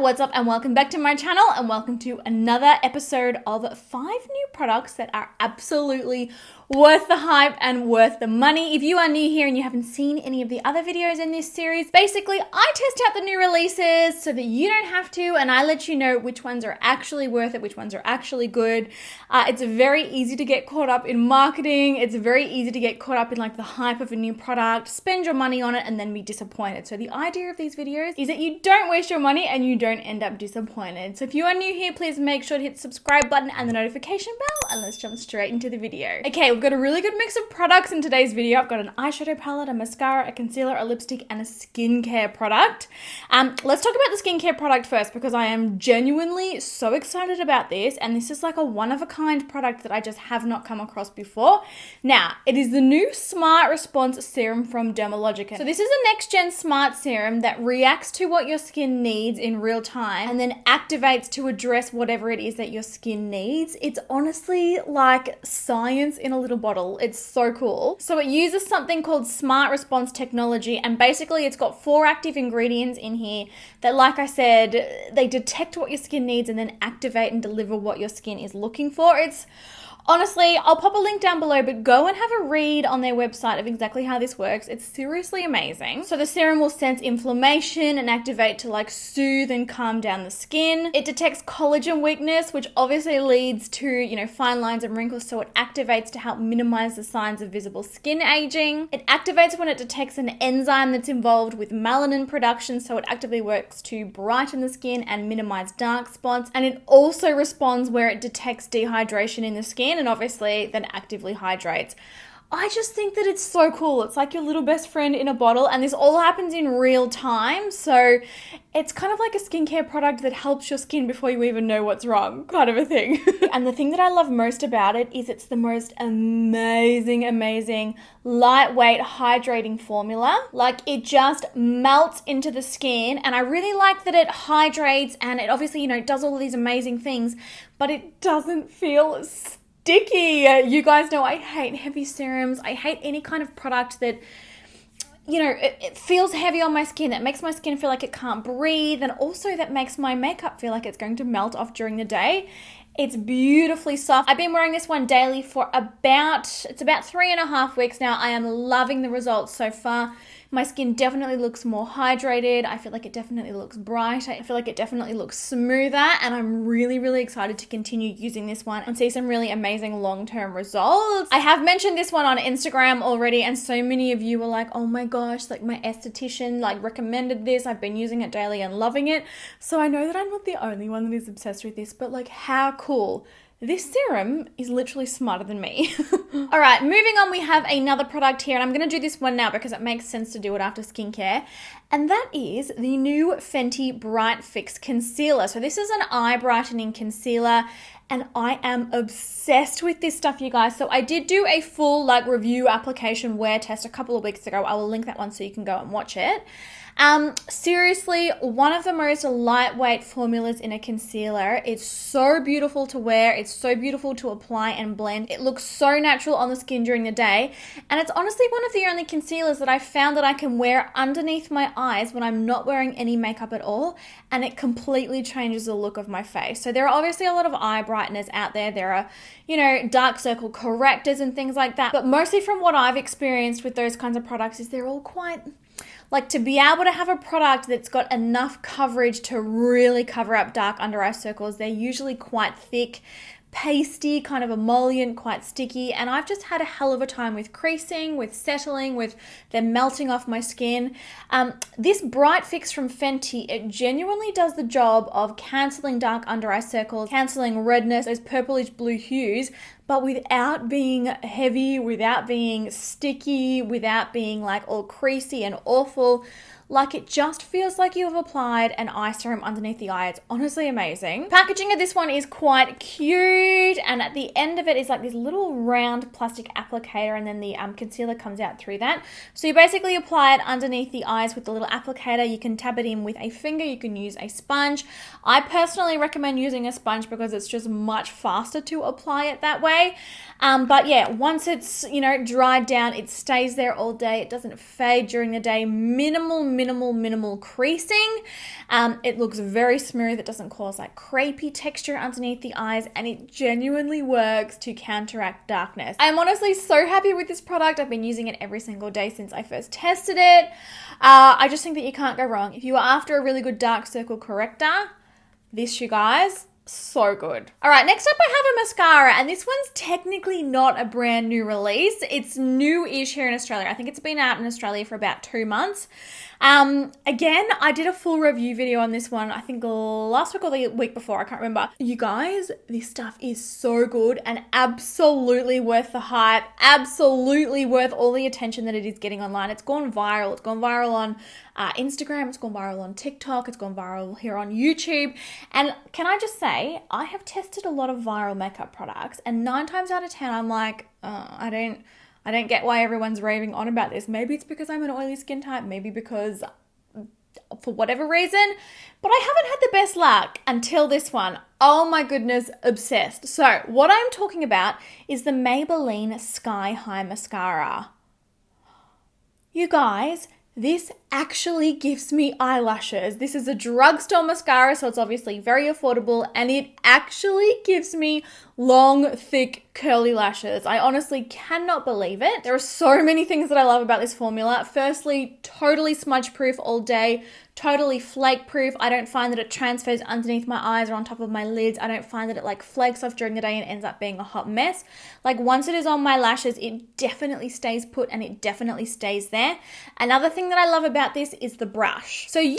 what's up and welcome back to my channel and welcome to another episode of 5 new products that are absolutely worth the hype and worth the money. If you are new here and you haven't seen any of the other videos in this series, basically I test out the new releases so that you don't have to, and I let you know which ones are actually worth it, which ones are actually good. It's very easy to get caught up in marketing. It's very easy to get caught up in like the hype of a new product, spend your money on it and then be disappointed. So the idea of these videos is that you don't waste your money and you don't end up disappointed. So if you are new here, please make sure to hit the subscribe button and the notification bell, and let's jump straight into the video. Okay, we've got a really good mix of products in today's video. I've got an eyeshadow palette, a mascara, a concealer, a lipstick, and a skincare product. Let's talk about the skincare product first because I am genuinely so excited about this, and this is like a one-of-a-kind product that I just have not come across before. Now, it is the new Smart Response Serum from Dermalogica. So this is a next-gen smart serum that reacts to what your skin needs in real time and then activates to address whatever it is that your skin needs. It's honestly like science in a little bottle. It's so cool. So it uses something called Smart Response technology, and basically it's got 4 active ingredients in here that, like I said, they detect what your skin needs and then activate and deliver what your skin is looking for. It's honestly, I'll pop a link down below, but go and have a read on their website of exactly how this works. It's seriously amazing. So the serum will sense inflammation and activate to like soothe and calm down the skin. It detects collagen weakness, which obviously leads to, you know, fine lines and wrinkles. So it activates to help minimize the signs of visible skin aging. It activates when it detects an enzyme that's involved with melanin production. So it actively works to brighten the skin and minimize dark spots. And it also responds where it detects dehydration in the skin, and obviously then actively hydrates. I just think that it's so cool. It's like your little best friend in a bottle, and this all happens in real time. So it's kind of like a skincare product that helps your skin before you even know what's wrong, kind of a thing. And the thing that I love most about it is it's the most amazing, lightweight, hydrating formula. Like, it just melts into the skin, and I really like that it hydrates and it obviously, you know, does all of these amazing things, but it doesn't feel sticky. You guys know I hate heavy serums. I hate any kind of product that, you know, it feels heavy on my skin, that makes my skin feel like it can't breathe, and also that makes my makeup feel like it's going to melt off during the day. It's beautifully soft. I've been wearing this one daily for about 3.5 weeks now. I am loving the results so far. My skin definitely looks more hydrated. I feel like it definitely looks bright. I feel like it definitely looks smoother, and I'm really excited to continue using this one and see some really amazing long-term results. I have mentioned this one on Instagram already, and so many of you were like, oh my gosh, like my esthetician like recommended this. I've been using it daily and loving it. So I know that I'm not the only one that is obsessed with this, but like, how cool. This serum is literally smarter than me. All right, moving on, we have another product here, and I'm going to do this one now because it makes sense to do it after skincare, and that is the new Fenty Bright Fix Concealer. So this is an eye brightening concealer, and I am obsessed with this stuff, you guys. So I did do a full like review application wear test a couple of weeks ago. I will link that one so you can go and watch it. Seriously, one of the most lightweight formulas in a concealer. It's so beautiful to wear. It's so beautiful to apply and blend. It looks so natural on the skin during the day. And it's honestly one of the only concealers that I've found that I can wear underneath my eyes when I'm not wearing any makeup at all. And it completely changes the look of my face. So there are obviously a lot of eye brighteners out there. There are, you know, dark circle correctors and things like that. But mostly from what I've experienced with those kinds of products is they're all quite, like, to be able to have a product that's got enough coverage to really cover up dark under eye circles, they're usually quite thick, pasty, kind of emollient, quite sticky, and I've just had a hell of a time with creasing, with settling, with them melting off my skin. This Bright Fix from Fenty, it genuinely does the job of cancelling dark under eye circles, cancelling redness, those purplish blue hues, but without being heavy, without being sticky, without being like all creasy and awful. Like, it just feels like you have applied an eye serum underneath the eye. It's honestly amazing. Packaging of this one is quite cute, and at the end of it is like this little round plastic applicator, and then the concealer comes out through that. So you basically apply it underneath the eyes with the little applicator. You can tap it in with a finger, you can use a sponge. I personally recommend using a sponge because it's just much faster to apply it that way. But yeah, once it's, you know, dried down, it stays there all day. It doesn't fade during the day. Minimal minimal creasing. It looks very smooth. It doesn't cause like crepey texture underneath the eyes, and it genuinely works to counteract darkness. I'm honestly so happy with this product. I've been using it every single day since I first tested it. I just think that you can't go wrong. If you are after a really good dark circle corrector, this, you guys, so good. All right, next up I have a mascara, and this one's technically not a brand new release. It's new-ish here in Australia. I think it's been out in Australia for about 2 months. Again, I did a full review video on this one, I think last week or the week before, I can't remember. You guys, this stuff is so good and absolutely worth the hype, absolutely worth all the attention that it is getting online. It's gone viral. It's gone viral on Instagram, it's gone viral on TikTok, it's gone viral here on YouTube. And can I just say, I have tested a lot of viral makeup products, and 9 times out of 10, I'm like, I don't get why everyone's raving on about this. Maybe it's because I'm an oily skin type, maybe because for whatever reason, but I haven't had the best luck until this one. Oh my goodness, obsessed. So what I'm talking about is the Maybelline Sky High Mascara. You guys, this actually gives me eyelashes. This is a drugstore mascara, so it's obviously very affordable, and it actually gives me long, thick, curly lashes. I honestly cannot believe it. There are so many things that I love about this formula. Firstly, totally smudge proof all day, totally flake proof. I don't find that it transfers underneath my eyes or on top of my lids. I don't find that it like flakes off during the day and ends up being a hot mess. Like once it is on my lashes, it definitely stays put and it definitely stays there. Another thing that I love about this is the brush. So usually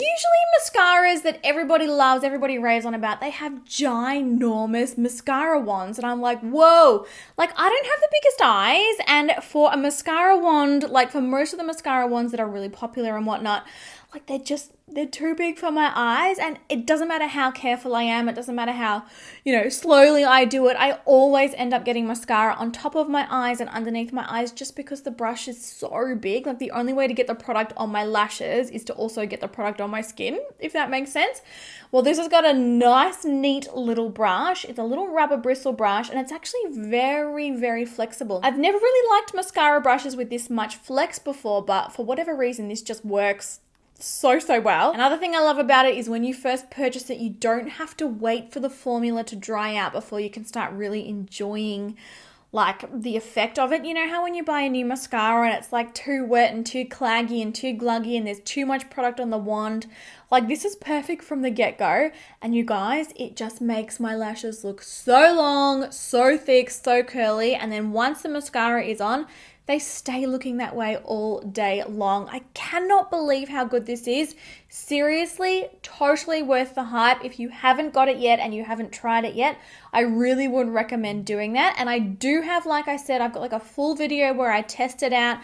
mascaras that everybody loves, everybody raves on about, they have ginormous mascara wands, and I'm like, whoa, like I don't have the biggest eyes, and for a mascara wand, like for most of the mascara wands that are really popular and whatnot, like they're too big for my eyes, and it doesn't matter how careful I am, it doesn't matter how, slowly I do it, I always end up getting mascara on top of my eyes and underneath my eyes just because the brush is so big. Like the only way to get the product on my lashes is to also get the product on my skin, if that makes sense. Well, this has got a nice, neat little brush. It's a little rubber bristle brush, and it's actually very, very flexible. I've never really liked mascara brushes with this much flex before, but for whatever reason, this just works so well. Another thing I love about it is when you first purchase it, you don't have to wait for the formula to dry out before you can start really enjoying like the effect of it. You know how when you buy a new mascara and it's like too wet and too claggy and too gluggy and there's too much product on the wand? Like this is perfect from the get-go, and you guys, it just makes my lashes look so long, so thick, so curly, and then once the mascara is on, they stay looking that way all day long. I cannot believe how good this is. Seriously, totally worth the hype. If you haven't got it yet and you haven't tried it yet, I really would recommend doing that. And I do have, like I said, I've got like a full video where I test it out,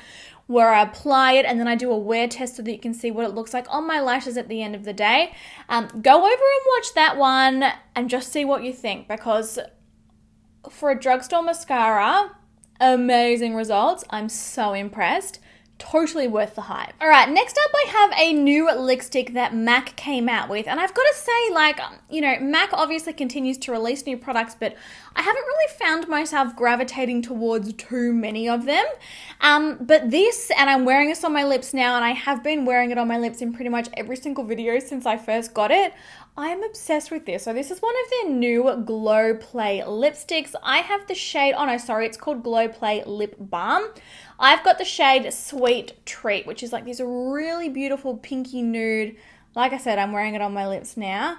where I apply it, and then I do a wear test so that you can see what it looks like on my lashes at the end of the day. Go over and watch that one and just see what you think, because for a drugstore mascara, amazing results. I'm so impressed. Totally worth the hype. All right, next up I have a new lipstick that MAC came out with, and I've got to say, like, MAC obviously continues to release new products, but I haven't really found myself gravitating towards too many of them. But this, and I'm wearing this on my lips now, and I have been wearing it on my lips in pretty much every single video since I first got it. I am obsessed with this. So this is one of their new Glow Play lipsticks. I have the shade, it's called Glow Play Lip Balm. I've got the shade Sweet Treat, which is like this really beautiful pinky nude. Like I said, I'm wearing it on my lips now.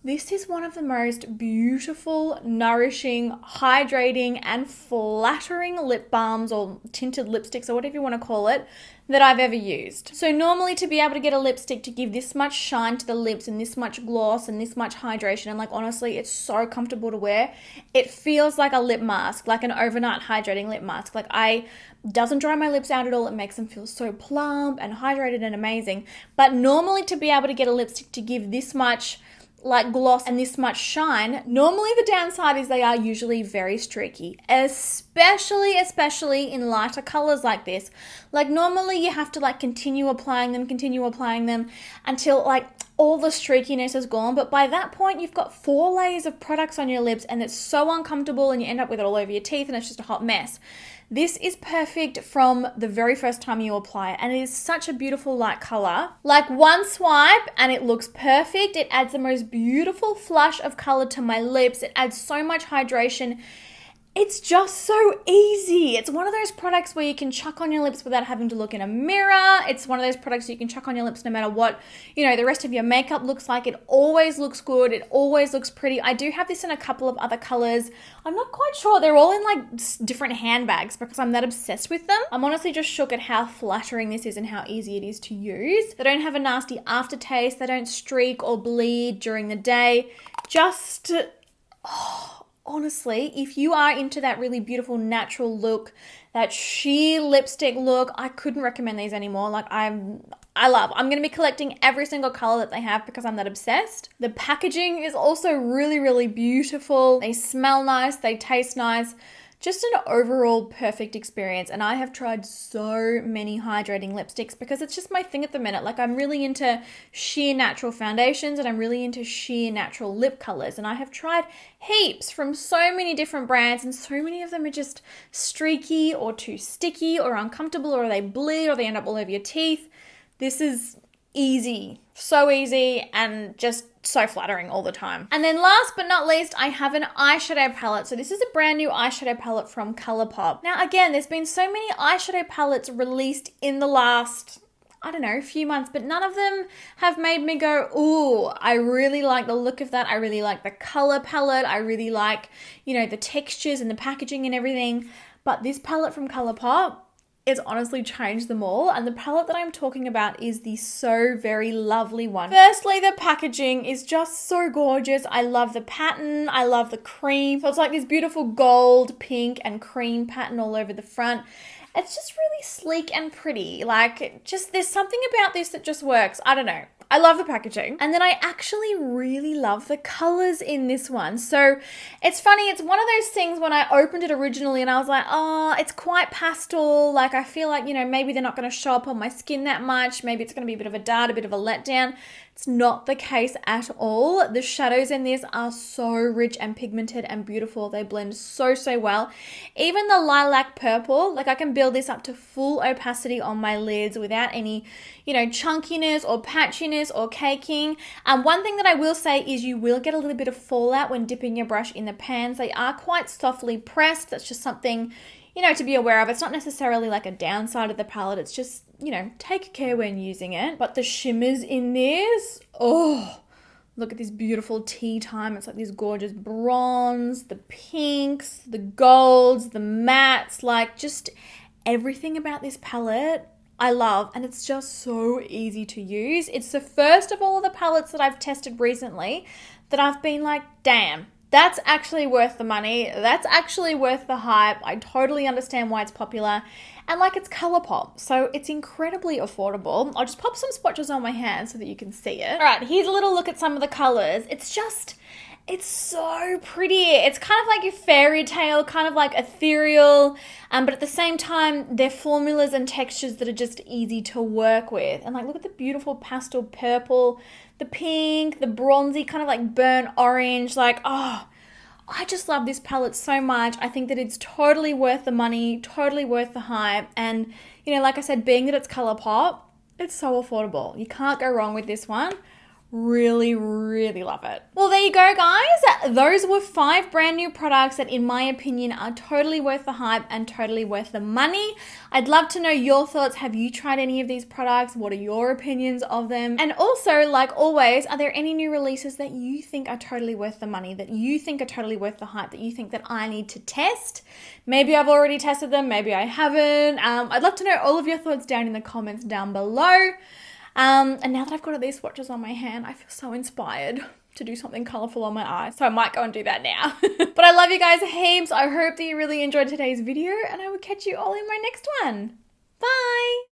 This is one of the most beautiful, nourishing, hydrating, and flattering lip balms or tinted lipsticks or whatever you want to call it that I've ever used. So normally to be able to get a lipstick to give this much shine to the lips and this much gloss and this much hydration, and like honestly, it's so comfortable to wear. It feels like a lip mask, like an overnight hydrating lip mask. Like doesn't dry my lips out at all. It makes them feel so plump and hydrated and amazing. But normally to be able to get a lipstick to give this much like gloss and this much shine, normally the downside is they are usually very streaky, especially especially in lighter colors like this. Like normally you have to like continue applying them until like all the streakiness is gone, but by that point you've got 4 layers of products on your lips and it's so uncomfortable and you end up with it all over your teeth and it's just a hot mess. This is perfect from the very first time you apply it, and it is such a beautiful light color. Like one swipe and it looks perfect. It adds the most beautiful flush of color to my lips. It adds so much hydration. It's just so easy. It's one of those products where you can chuck on your lips without having to look in a mirror. It's one of those products you can chuck on your lips no matter what, the rest of your makeup looks like. It always looks good. It always looks pretty. I do have this in a couple of other colors. I'm not quite sure. They're all in like different handbags because I'm that obsessed with them. I'm honestly just shook at how flattering this is and how easy it is to use. They don't have a nasty aftertaste. They don't streak or bleed during the day. Just, honestly, if you are into that really beautiful natural look, that sheer lipstick look, I couldn't recommend these anymore. Like I'm going to be collecting every single color that they have because I'm that obsessed. The packaging is also really, really beautiful. They smell nice. They taste nice. Just an overall perfect experience. And I have tried so many hydrating lipsticks because it's just my thing at the minute. Like I'm really into sheer natural foundations and I'm really into sheer natural lip colors. And I have tried heaps from so many different brands and so many of them are just streaky or too sticky or uncomfortable or they bleed or they end up all over your teeth. This is easy, so easy and just so flattering all the time. And then last but not least, I have an eyeshadow palette. So this is a brand new eyeshadow palette from Colourpop. Now again, there's been so many eyeshadow palettes released in the last, few months, but none of them have made me go, ooh, I really like the look of that. I really like the color palette. I really like, the textures and the packaging and everything. But this palette from Colourpop, it's honestly changed them all. And the palette that I'm talking about is the So Very Lovely one. Firstly, the packaging is just so gorgeous. I love the pattern. I love the cream. So it's like this beautiful gold, pink, and cream pattern all over the front. It's just really sleek and pretty. Like, just there's something about this that just works. I don't know. I love the packaging. And then I actually really love the colors in this one. So it's funny, it's one of those things when I opened it originally and I was like, oh, it's quite pastel. Like I feel like, maybe they're not going to show up on my skin that much. Maybe it's going to be a bit of a dart, a bit of a letdown. It's not the case at all. The shadows in this are so rich and pigmented and beautiful. They blend so, so well. Even the lilac purple, like I can build this up to full opacity on my lids without any, chunkiness or patchiness or caking. One thing that I will say is you will get a little bit of fallout when dipping your brush in the pans. They are quite softly pressed. That's just something, to be aware of. It's not necessarily like a downside of the palette. It's just, take care when using it. But the shimmers in this, oh, look at this beautiful tea time. It's like this gorgeous bronze, the pinks, the golds, the mattes, like just everything about this palette I love, and it's just so easy to use. It's the first of all the palettes that I've tested recently that I've been like, damn, that's actually worth the money. That's actually worth the hype. I totally understand why it's popular. And like it's Colourpop, so it's incredibly affordable. I'll just pop some swatches on my hand so that you can see it. All right, here's a little look at some of the colors. It's so pretty. It's kind of like a fairy tale, kind of like ethereal, but at the same time, they're formulas and textures that are just easy to work with. And like, look at the beautiful pastel purple, the pink, the bronzy, kind of like burnt orange. Like, oh, I just love this palette so much. I think that it's totally worth the money, totally worth the hype. And, like I said, being that it's Colourpop, it's so affordable. You can't go wrong with this one. Really, really love it. Well, there you go, guys. Those were 5 brand new products that, in my opinion, are totally worth the hype and totally worth the money. I'd love to know your thoughts. Have you tried any of these products? What are your opinions of them? And also, like always, are there any new releases that you think are totally worth the money, that you think are totally worth the hype, that you think that I need to test? Maybe I've already tested them. Maybe I haven't. I'd love to know all of your thoughts down in the comments down below. And now that I've got these swatches on my hand, I feel so inspired to do something colourful on my eyes. So I might go and do that now. But I love you guys heaps. I hope that you really enjoyed today's video and I will catch you all in my next one. Bye.